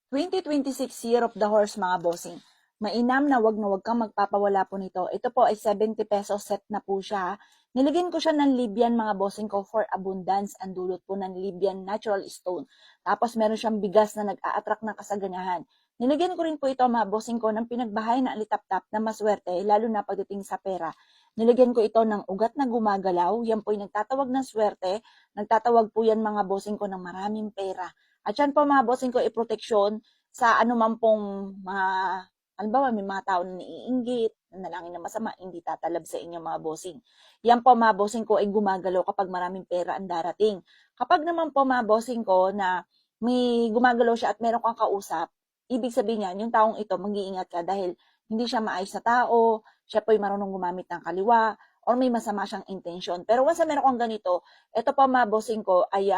2026 Year of the Horse mga bossing. Mainam na wag kang magpapawala po nito. Ito po ay 70 pesos set na po siya. Nilagyan ko siya ng Libyan mga bossing ko for abundance. Ang dulot po ng Libyan natural stone. Tapos meron siyang bigas na nag-a-attract ng kasaganahan. Nilagyan ko rin po ito mga bossing ko ng pinagbahay na alitap-tap na maswerte lalo na pagdating sa pera. Nilagyan ko ito ng ugat na gumagalaw. Yan po yung nagtatawag ng swerte. Nagtatawag po yan mga bossing ko ng maraming pera. At yan po mga bossing ko i-proteksyon sa anuman pong mga, halimbawa may mga tao na naiinggit, nanalangin na masama, hindi tatalab sa inyo mga bossing. Yan po mga bossing ko ay gumagalaw kapag maraming pera ang darating. Kapag naman po mga bossing ko na may gumagalaw siya at meron kang kausap, ibig sabihin niyan, yung taong ito, mag-iingat ka dahil hindi siya maayos na tao, siya po ay marunong gumamit ng kaliwa, or may masama siyang intention. Pero once na meron kang ganito, ito po mga bossing ko ay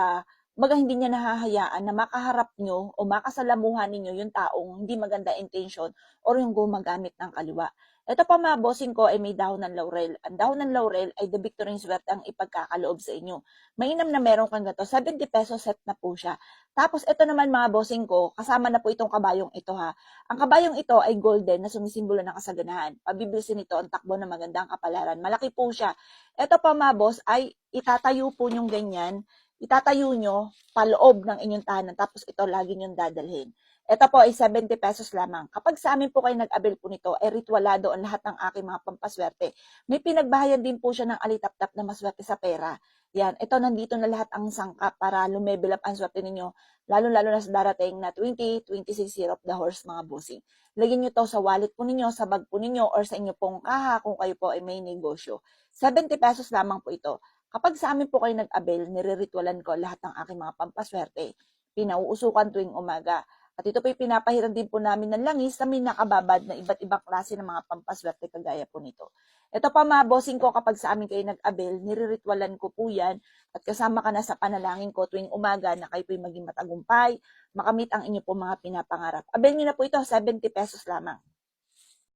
baga hindi niya nahahayaan na makaharap nyo o makasalamuhan ninyo yung taong hindi maganda intention or yung gumagamit ng kaliwa. Ito pa mga bossing ko ay may dahon ng laurel. Ang dahon ng laurel ay the victory swerte ang ipagkakaloob sa inyo. Mainam na meron kang gato. 70 pesos set na po siya. Tapos ito naman mga bossing ko, kasama na po itong kabayong ito ha. Ang kabayong ito ay golden na sumisimbolo ng kasaganahan. Pabibilisin nito ang takbo ng magandang kapalaran. Malaki po siya. Ito pa mga boss ay itatayo po nyong ganyan. Itatayo nyo paloob ng inyong tahanan tapos ito lagi nyong dadalhin. Ito po ay 70 pesos lamang. Kapag sa amin po kayo nag-avail po nito, ay ritualado ang lahat ng aking mga pampaswerte. May pinagbahayan din po siya ng alitap-tap na maswerte sa pera. Yan, ito nandito na lahat ang sangkap para lumevel up ang swerte ninyo, lalo-lalo na sa darating na 2026 Year of the Horse mga bossing. Lagyan nyo to sa wallet po ninyo, sa bag po ninyo, or sa inyo pong kaha kung kayo po ay may negosyo. 70 pesos lamang po ito. Kapag sa amin po kayo nag-avail, nire-ritualan ko lahat ng aking mga pampaswerte. Pinauusukan tuwing umaga. At ito po'y pinapahiran din po namin ng langis na may nakababad na iba't ibang klase ng mga pampaswerte kagaya po nito. Ito pa mga bossing ko, kapag sa amin kayo nag-avail, nire-ritualan ko po yan at kasama ka na sa panalangin ko tuwing umaga na kayo po'y maging matagumpay, makamit ang inyo po mga pinapangarap. Avail nyo na po ito, 70 pesos lamang.